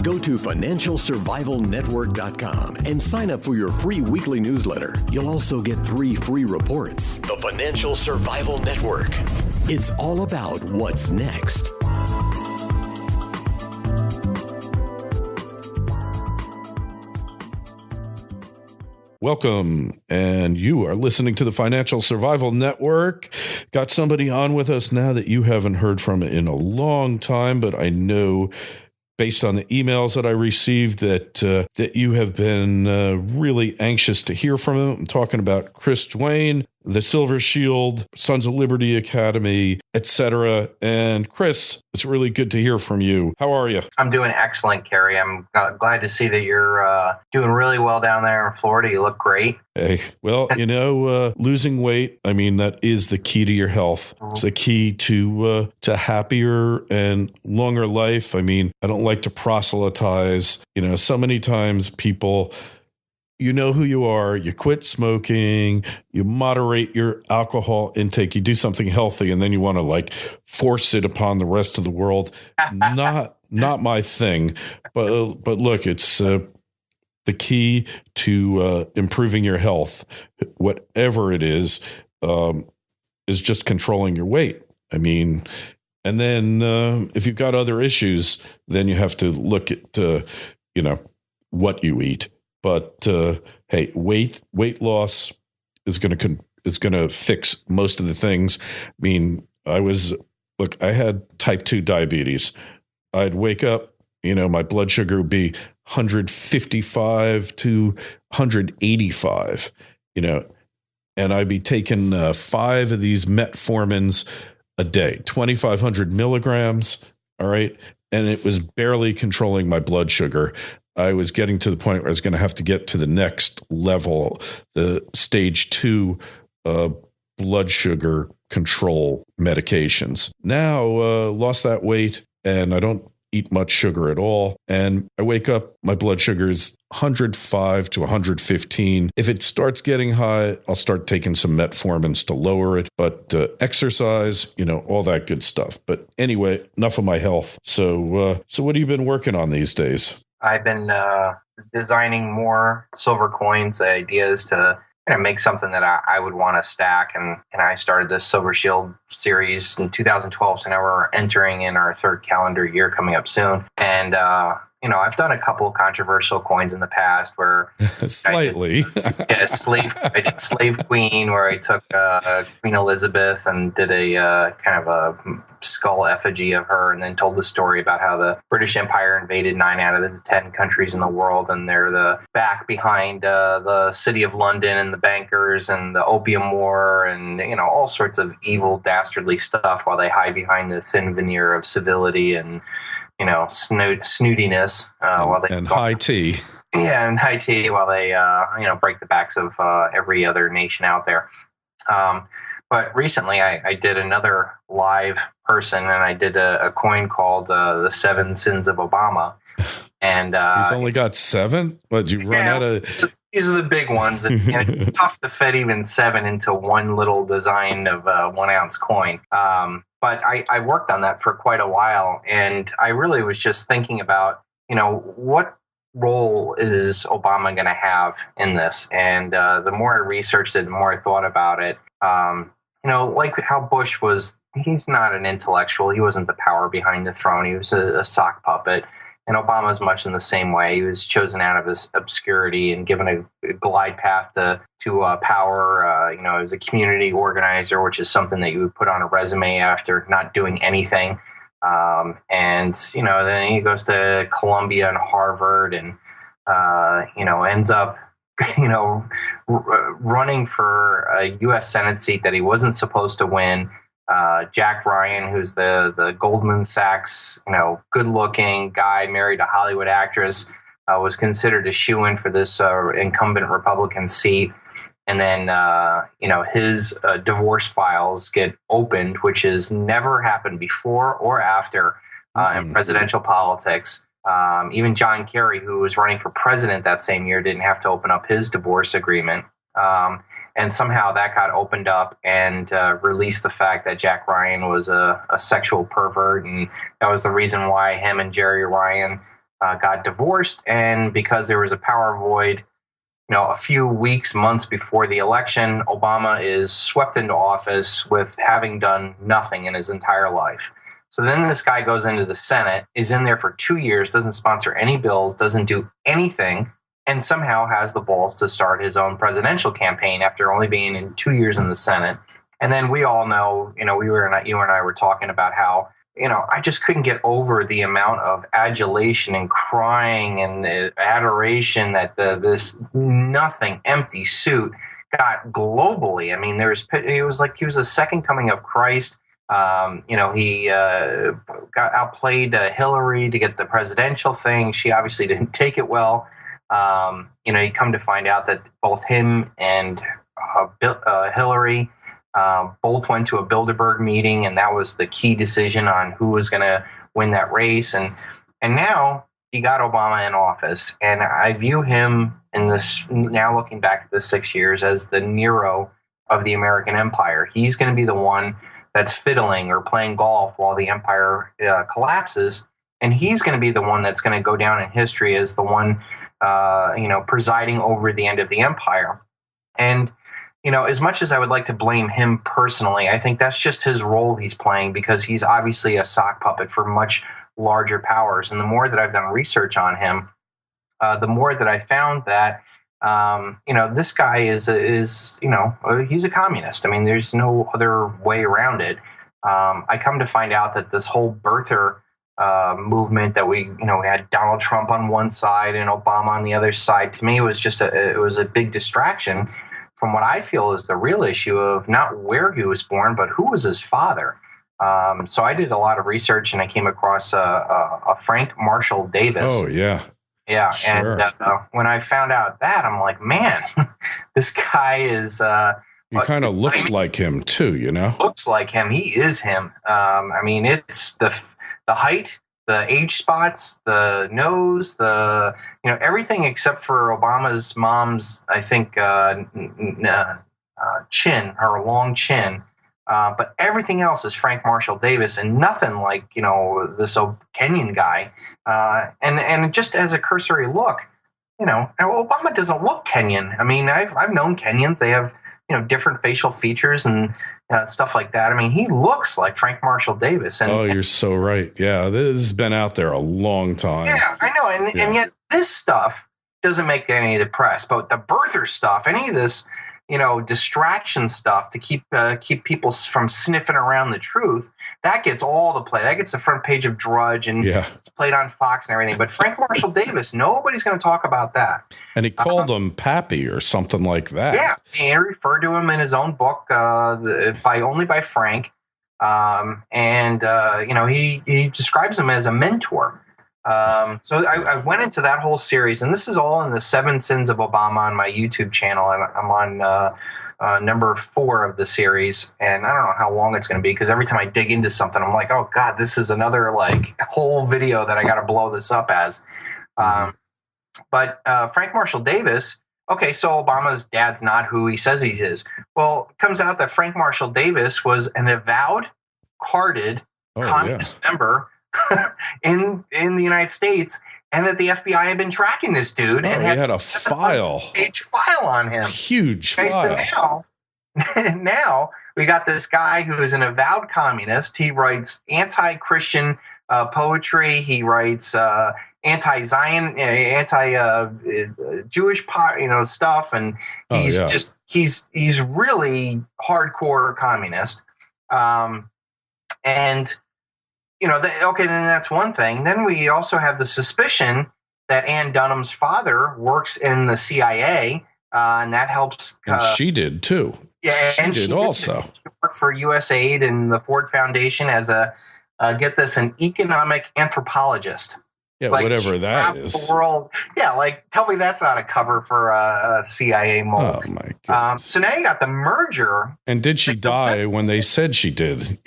Go to financialsurvivalnetwork.com and sign up for your free weekly newsletter. You'll also get 3 free reports. The Financial Survival Network. It's all about what's next. Welcome, and you are listening to the Financial Survival Network. Got somebody on with us now that you haven't heard from in a long time, but I know based on the emails that I received that you have been really anxious to hear from him. I'm talking about Chris Duane, the Silver Shield, Sons of Liberty Academy, etc. And Chris, it's really good to hear from you. How are you? I'm doing excellent, Kerry. I'm glad to see that you're doing really well down there in Florida. You look great. Hey, well, losing weight, I mean, that is the key to your health. It's the key to happier and longer life. I mean, I don't like to proselytize. So many times people, you know who you are, you quit smoking, you moderate your alcohol intake, you do something healthy, and then you want to force it upon the rest of the world. Not my thing. But look, it's the key to improving your health, whatever it is just controlling your weight. I mean, and then if you've got other issues, then you have to look at what you eat. But hey, weight loss is going to fix most of the things. I mean, I had type 2 diabetes. I'd wake up, my blood sugar would be 155 to 185, and I'd be taking 5 of these metformins a day, 2,500 milligrams. All right. And it was barely controlling my blood sugar. I was getting to the point where I was going to have to get to the next level, the stage 2 blood sugar control medications. Now, lost that weight, and I don't eat much sugar at all. And I wake up, my blood sugar is 105 to 115. If it starts getting high, I'll start taking some metformins to lower it. But exercise, all that good stuff. But anyway, enough of my health. So what have you been working on these days? I've been designing more silver coins. The idea is to make something that I would want to stack. And I started this Silver Shield series in 2012. So now we're entering in our 3rd calendar year coming up soon. And, I've done a couple of controversial coins in the past where slightly I did Slave Queen, where I took Queen Elizabeth and did a kind of a skull effigy of her, and then told the story about how the British Empire invaded 9 out of the 10 countries in the world, and they're the back behind the city of London and the bankers and the Opium War and all sorts of evil, dastardly stuff, while they hide behind the thin veneer of civility and snootiness, while they high tea. Yeah, and high tea, while they break the backs of every other nation out there. But recently, I did another live person, and I did a coin called the 7 Sins of Obama. And he's only got 7. But you run out of. These are the big ones, and it's tough to fit even 7 into one little design of a 1 ounce coin. But I worked on that for quite a while, and I really was just thinking about, what role is Obama going to have in this? And the more I researched it, the more I thought about it. Like how Bush was, he's not an intellectual. He wasn't the power behind the throne. He was a sock puppet. And Obama's much in the same way. He was chosen out of his obscurity and given a glide path to power. He was a community organizer, which is something that you would put on a resume after not doing anything. Then he goes to Columbia and Harvard and, ends up, running for a U.S. Senate seat that he wasn't supposed to win. Jack Ryan, who's the Goldman Sachs, good-looking guy, married a Hollywood actress, was considered a shoo-in for this incumbent Republican seat. And then, his divorce files get opened, which has never happened before or after in presidential politics. Even John Kerry, who was running for president that same year, didn't have to open up his divorce agreement. And somehow that got opened up and released the fact that Jack Ryan was a sexual pervert. And that was the reason why him and Jerry Ryan got divorced, and because there was a power void, a few weeks, months before the election, Obama is swept into office with having done nothing in his entire life. So then this guy goes into the Senate, is in there for 2 years, doesn't sponsor any bills, doesn't do anything, and somehow has the balls to start his own presidential campaign after only being in 2 years in the Senate. And then we all know, you and I were talking about how, I just couldn't get over the amount of adulation and crying and adoration that this nothing, empty suit got globally. I mean, it was like he was the second coming of Christ. He got outplayed Hillary to get the presidential thing. She obviously didn't take it well. You come to find out that both him and Hillary both went to a Bilderberg meeting, and that was the key decision on who was going to win that race. And now he got Obama in office, and I view him in this, now looking back at the 6 years, as the Nero of the American empire. He's going to be the one that's fiddling or playing golf while the empire collapses, and he's going to be the one that's going to go down in history as the one, presiding over the end of the empire. And as much as I would like to blame him personally, I think that's just his role he's playing, because he's obviously a sock puppet for much larger powers. And the more that I've done research on him, the more that I found that, this guy is he's a communist. I mean, there's no other way around it. I come to find out that this whole birther movement that we had Donald Trump on one side and Obama on the other side, to me, was just it was a big distraction from what I feel is the real issue of not where he was born, but who was his father. So I did a lot of research, and I came across a Frank Marshall Davis. Oh, yeah. Yeah. Sure. And when I found out that, I'm like, man, this guy is... he kind of looks like him, too, Looks like him. He is him. I mean, it's the height, the age spots, the nose, everything except for Obama's mom's, I think, chin, her long chin. But everything else is Frank Marshall Davis, and nothing like, this old Kenyan guy. And just as a cursory look, Obama doesn't look Kenyan. I mean, I've known Kenyans. They have, different facial features and stuff like that. I mean, he looks like Frank Marshall Davis. And, you're so right. Yeah, this has been out there a long time. Yeah, I know. And yet this stuff doesn't make any of the press. But the birther stuff, any of this, distraction stuff to keep people from sniffing around the truth, that gets all the play. That gets the front page of Drudge and it's played on Fox and everything. But Frank Marshall Davis, nobody's going to talk about that. And he called him Pappy or something like that. Yeah, he referred to him in his own book by Frank. He describes him as a mentor. So I went into that whole series, and this is all in the 7 Sins of Obama on my YouTube channel. I'm on number 4 of the series, and I don't know how long it's going to be, because every time I dig into something, I'm like, oh God, this is another whole video that I got to blow this up as. But Frank Marshall Davis, okay, so Obama's dad's not who he says he is. Well, it comes out that Frank Marshall Davis was an avowed, carded communist member in the United States, and that the FBI had been tracking this dude and had a page file on him. Huge okay, file. So now we got this guy who is an avowed communist. He writes anti-Christian poetry. He writes anti-Zion, anti-Jewish stuff, and he's really hardcore communist. Then that's one thing. Then we also have the suspicion that Ann Dunham's father works in the CIA, and that helps. And she did too. Yeah, she did also. She worked for USAID and the Ford Foundation as an economic anthropologist. Yeah, whatever that is. The world. Yeah, tell me that's not a cover for a CIA movie. Oh my God. So now you got the merger. And did she die when they said she did?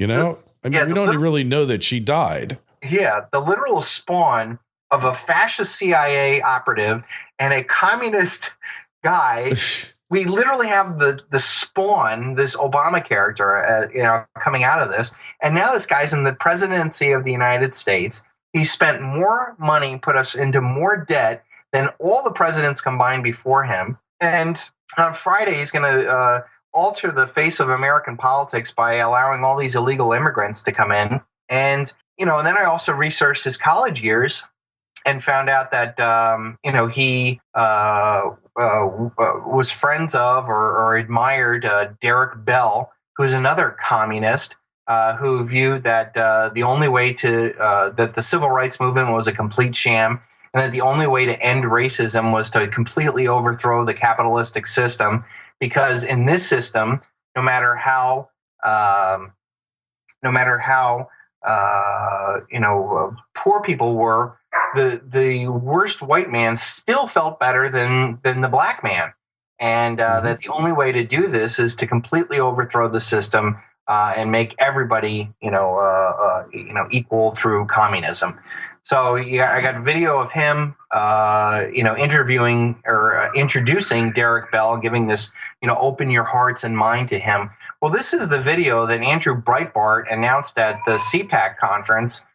I mean, we don't really know that she died. Yeah, the literal spawn of a fascist CIA operative and a communist guy. We literally have the spawn, this Obama character, coming out of this. And now this guy's in the presidency of the United States. He spent more money, put us into more debt than all the presidents combined before him. And on Friday, he's going to alter the face of American politics by allowing all these illegal immigrants to come in. And, and then I also researched his college years and found out that, he was friends of or admired Derek Bell, who's another communist who viewed that the only way that the civil rights movement was a complete sham, and that the only way to end racism was to completely overthrow the capitalistic system, because in this system, no matter how poor people were, the worst white man still felt better than the black man, and that the only way to do this is to completely overthrow the system and make everybody equal through communism. So I got a video of him interviewing or introducing Derek Bell, giving this open your hearts and mind to him. Well, this is the video that Andrew Breitbart announced at the CPAC conference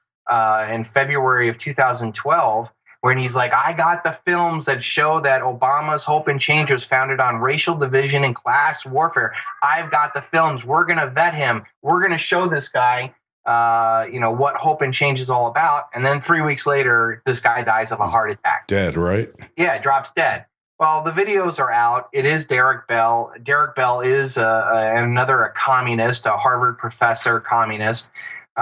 in February of 2012, when he's like, I got the films that show that Obama's hope and change was founded on racial division and class warfare. I've got the films. We're going to vet him. We're going to show this guy, what hope and change is all about. And then 3 weeks later, this guy dies of a heart attack. Dead, right? Yeah, drops dead. Well, the videos are out. It is Derek Bell. Derek Bell is another communist, a Harvard professor communist. He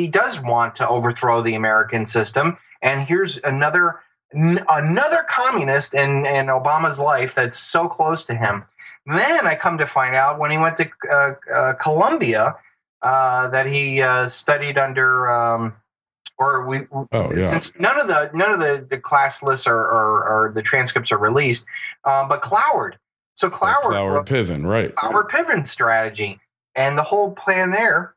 does want to overthrow the American system. And here's another communist in Obama's life that's so close to him. Then I come to find out when he went to Columbia that he studied under since none of the class lists or the transcripts are released, but Cloward. So Cloward-Piven, right? Cloward-Piven strategy. And the whole plan there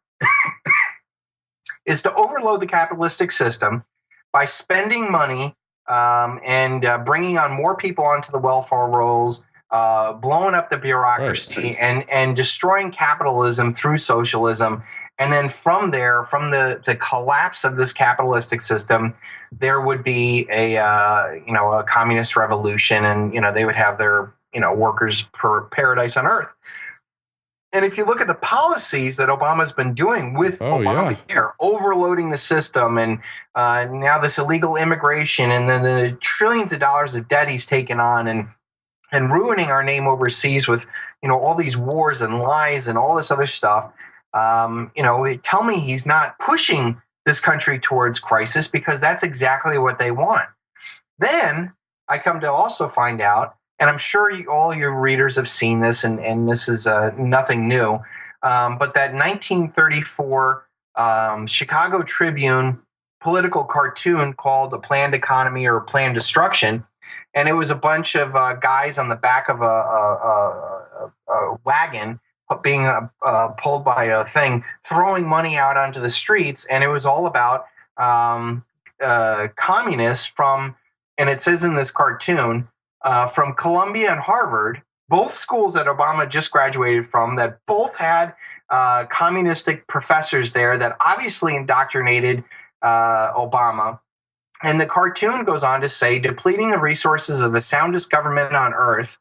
is to overload the capitalistic system by spending money and bringing on more people onto the welfare rolls, blowing up the bureaucracy, right, and destroying capitalism through socialism. And then from there, from the collapse of this capitalistic system, there would be a communist revolution, and they would have their workers for paradise on earth. And if you look at the policies that Obama's been doing with Obamacare, overloading the system, and now this illegal immigration, and then the trillions of dollars of debt he's taken on, and ruining our name overseas with all these wars and lies and all this other stuff, tell me he's not pushing this country towards crisis, because that's exactly what they want. Then I come to also find out, and I'm sure all your readers have seen this, and this is nothing new, but that 1934 Chicago Tribune political cartoon called A Planned Economy or Planned Destruction, and it was a bunch of guys on the back of a wagon being pulled by a thing, throwing money out onto the streets, and it was all about communists from, and it says in this cartoon, from Columbia and Harvard, both schools that Obama just graduated from, that both had communistic professors there that obviously indoctrinated Obama. And the cartoon goes on to say, depleting the resources of the soundest government on earth.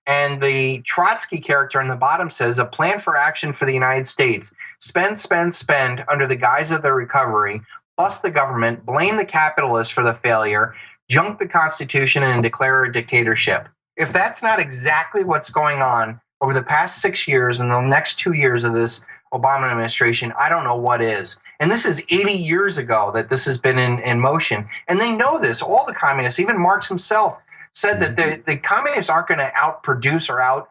And the Trotsky character in the bottom says, a plan for action for the United States. Spend, spend, spend under the guise of the recovery. Bust the government, blame the capitalists for the failure, junk the Constitution, and declare a dictatorship. If that's not exactly what's going on over the past 6 years and the next 2 years of this Obama administration, I don't know what is. And this is 80 years ago that this has been in motion. And they know this. All the communists, even Marx himself, said that the communists aren't going to outproduce or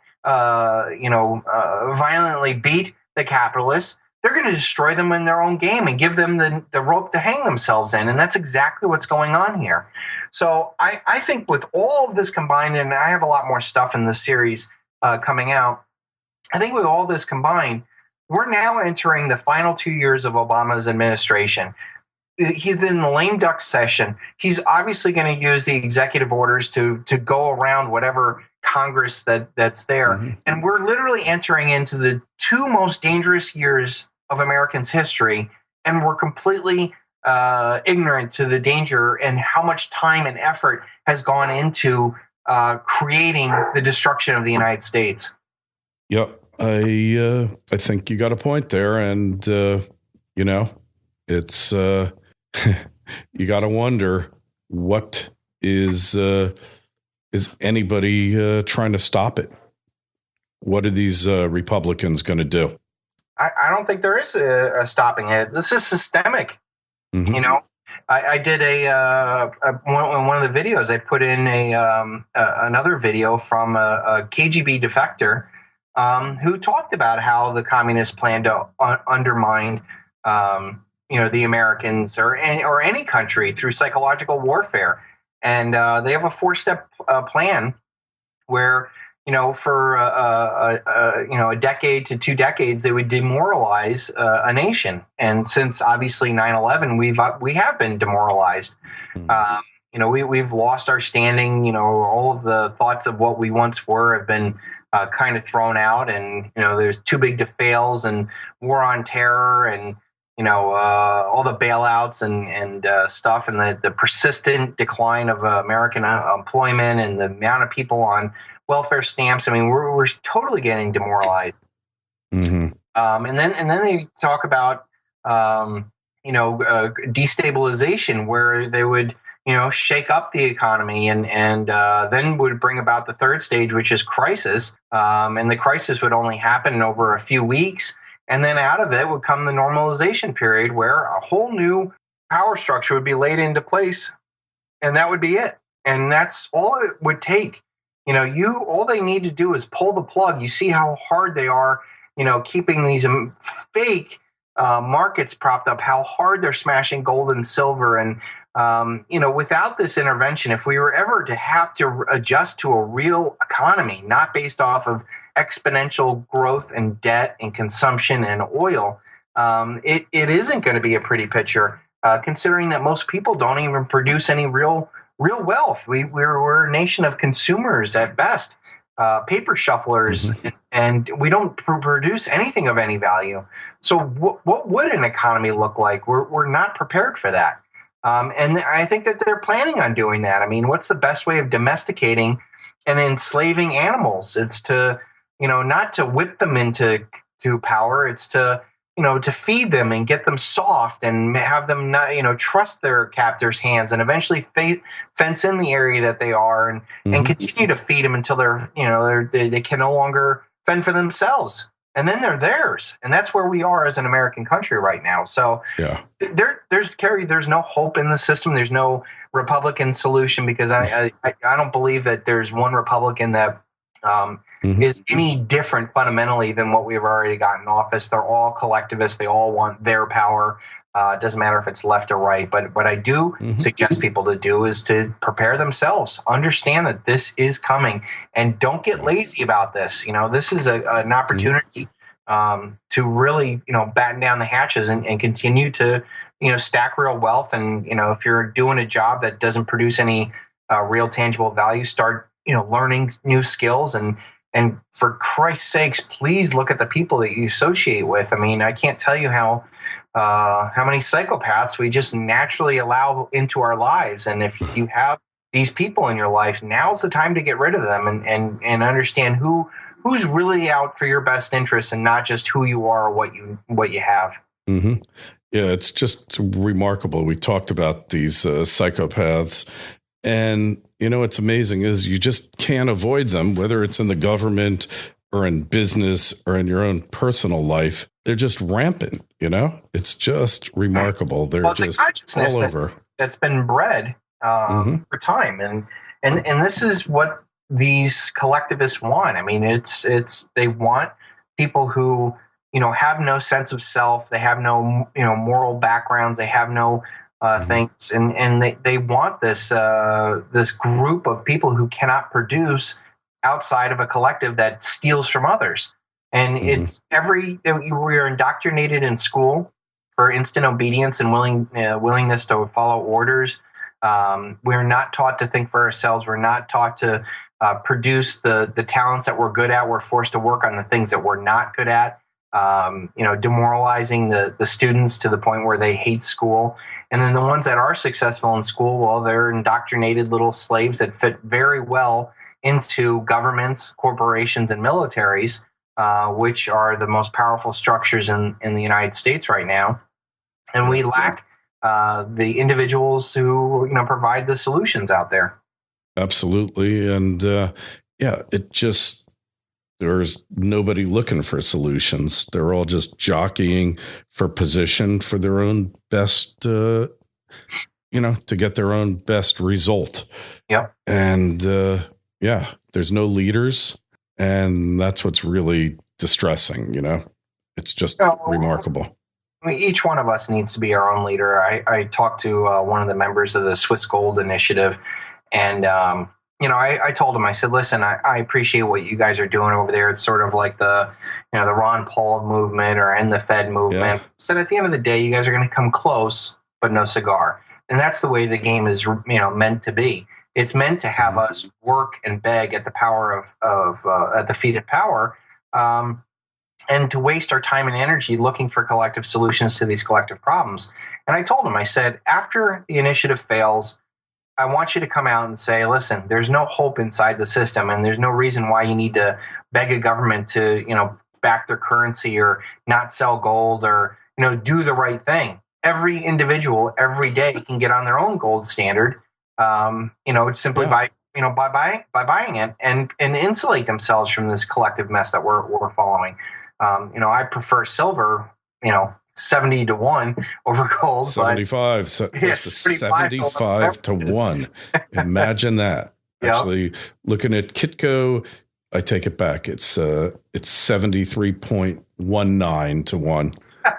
violently beat the capitalists. They're going to destroy them in their own game and give them the rope to hang themselves in. And that's exactly what's going on here. So I think with all of this combined, and I have a lot more stuff in this series coming out, I think with all this combined, we're now entering the final 2 years of Obama's administration. He's in the lame duck session. He's obviously going to use the executive orders to go around whatever Congress that's there. Mm-hmm. And we're literally entering into the two most dangerous years of Americans' history and we're completely ignorant to the danger and how much time and effort has gone into creating the destruction of the United States. Yep. I think you got a point there. And, it's, you got to wonder, what is anybody trying to stop it? What are these Republicans going to do? I don't think there is a stopping it. This is systemic. Mm-hmm. I did one of the videos. I put in another video from a KGB defector who talked about how the communists plan to undermine, the Americans or any country through psychological warfare, and they have a 4-step plan where, for a decade to 2 decades, they would demoralize a nation. And since obviously 9/11, we have been demoralized. Mm-hmm. We've lost our standing. All of the thoughts of what we once were have been kind of thrown out. And there's too big to fails and war on terror and all the bailouts and stuff, and the persistent decline of American employment and the amount of people on welfare stamps. I mean, we're totally getting demoralized. Mm-hmm. And then they talk about destabilization, where they would shake up the economy and then would bring about the third stage, which is crisis. And the crisis would only happen over a few weeks. And then out of it would come the normalization period, where a whole new power structure would be laid into place, and that would be it. And that's all it would take. All they need to do is pull the plug. You see how hard they are, keeping these fake markets propped up, how hard they're smashing gold and silver. And, without this intervention, if we were ever to have to adjust to a real economy, not based off of exponential growth and debt and consumption and oil, it isn't going to be a pretty picture, considering that most people don't even produce any real wealth. We're a nation of consumers at best, paper shufflers, mm-hmm. and we don't produce anything of any value. So what would an economy look like? We're not prepared for that. And I think that they're planning on doing that. I mean, what's the best way of domesticating and enslaving animals? It's to, not to whip them into power. It's to, to feed them and get them soft and have them not, trust their captors' hands, and eventually fence in the area that they are, and, mm-hmm. and continue to feed them until they can no longer fend for themselves. And then they're theirs. And that's where we are as an American country right now. So yeah. There's Kerry, there's no hope in the system. There's no Republican solution, because I don't believe that there's one Republican that mm-hmm. is any different fundamentally than what we've already got in office. They're all collectivists. They all want their power. It doesn't matter if it's left or right. But what I do mm-hmm. suggest people to do is to prepare themselves, understand that this is coming, and don't get lazy about this. This is an opportunity to really, batten down the hatches and continue to, stack real wealth. And, if you're doing a job that doesn't produce any real tangible value, start, learning new skills. And for Christ's sakes, please look at the people that you associate with. I mean, I can't tell you how many psychopaths we just naturally allow into our lives. And if you have these people in your life, now's the time to get rid of them and understand who's really out for your best interests, and not just who you are or what you have. Mm-hmm. Yeah, it's just remarkable. We talked about these psychopaths, and what's amazing is you just can't avoid them, whether it's in the government or in business or in your own personal life. They're just rampant, It's just remarkable. They're just all over. That's been bred mm-hmm. for time, and this is what these collectivists want. I mean, it's they want people who have no sense of self. They have no moral backgrounds. They have no mm-hmm. things, and they want this group of people who cannot produce outside of a collective that steals from others. And mm-hmm. we're indoctrinated in school for instant obedience and willingness to follow orders. We're not taught to think for ourselves. We're not taught to produce the talents that we're good at. We're forced to work on the things that we're not good at. demoralizing the students to the point where they hate school. And then the ones that are successful in school, well, they're indoctrinated little slaves that fit very well into governments, corporations, and militaries, which are the most powerful structures in the United States right now. And we lack the individuals who provide the solutions out there. Absolutely. And there's nobody looking for solutions. They're all just jockeying for position for their own best, to get their own best result. Yep. And there's no leaders. And that's what's really distressing. It's just remarkable. I mean, each one of us needs to be our own leader. I talked to one of the members of the Swiss Gold Initiative, and I told him, I said, listen, I appreciate what you guys are doing over there. It's sort of like the Ron Paul movement or End the Fed movement. I said, at the end of the day, you guys are going to come close, but no cigar. And that's the way the game is, meant to be. It's meant to have us work and beg at the power at the feet of power, and to waste our time and energy looking for collective solutions to these collective problems. And I told him, I said, after the initiative fails, I want you to come out and say, listen, there's no hope inside the system, and there's no reason why you need to beg a government to, back their currency or not sell gold or, do the right thing. Every individual every day can get on their own gold standard, simply by buying it and insulate themselves from this collective mess that we're following. I prefer silver, 70-1 over gold. 75. So yes, 75 to 1. Imagine that. Yep. Actually, looking at Kitco, I take it back. It's 73.19 to 1.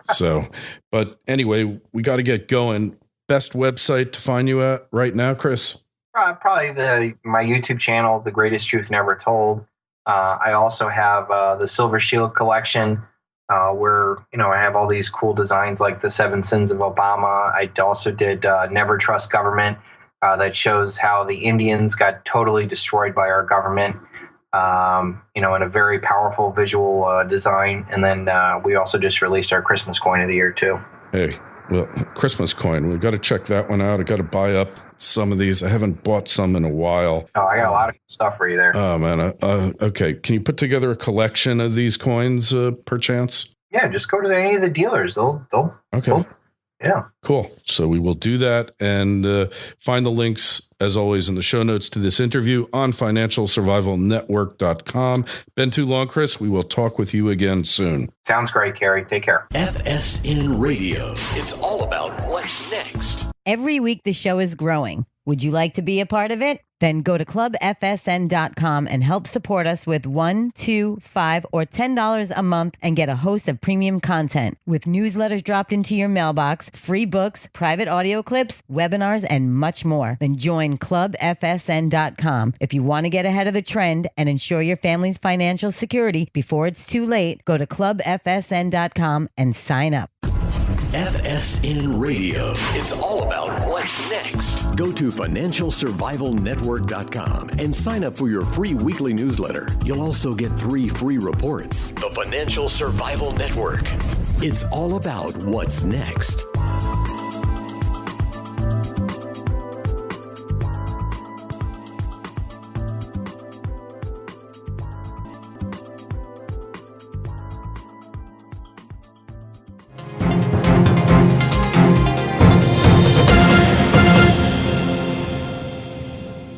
So, but anyway, we got to get going. Best website to find you at right now, Chris? Probably my YouTube channel, The Greatest Truth Never Told. I also have the Silver Shield collection, where I have all these cool designs like the 7 Sins of Obama. I also did Never Trust Government, that shows how the Indians got totally destroyed by our government, in a very powerful visual design. And then we also just released our Christmas coin of the year too. Hey, well, Christmas coin, we've got to check that one out. I got to buy up some of these. I haven't bought some in a while. Oh, I got a lot of stuff for you there. Oh, man. Okay. Can you put together a collection of these coins, perchance? Yeah, just go to any of the dealers. They'll yeah. Cool. So we will do that, and find the links, as always, in the show notes to this interview on financialsurvivalnetwork.com. Been too long, Chris. We will talk with you again soon. Sounds great, Kerry. Take care. FSN Radio. It's all about what's next. Every week the show is growing. Would you like to be a part of it? Then go to clubfsn.com and help support us with $1, $2, $5, or $10 a month and get a host of premium content with newsletters dropped into your mailbox, free books, private audio clips, webinars, and much more. Then join clubfsn.com. If you want to get ahead of the trend and ensure your family's financial security before it's too late, go to clubfsn.com and sign up. FSN Radio. It's all about what's next. Go to financialsurvivalnetwork.com and sign up for your free weekly newsletter. You'll also get 3 free reports. The Financial Survival Network. It's all about what's next.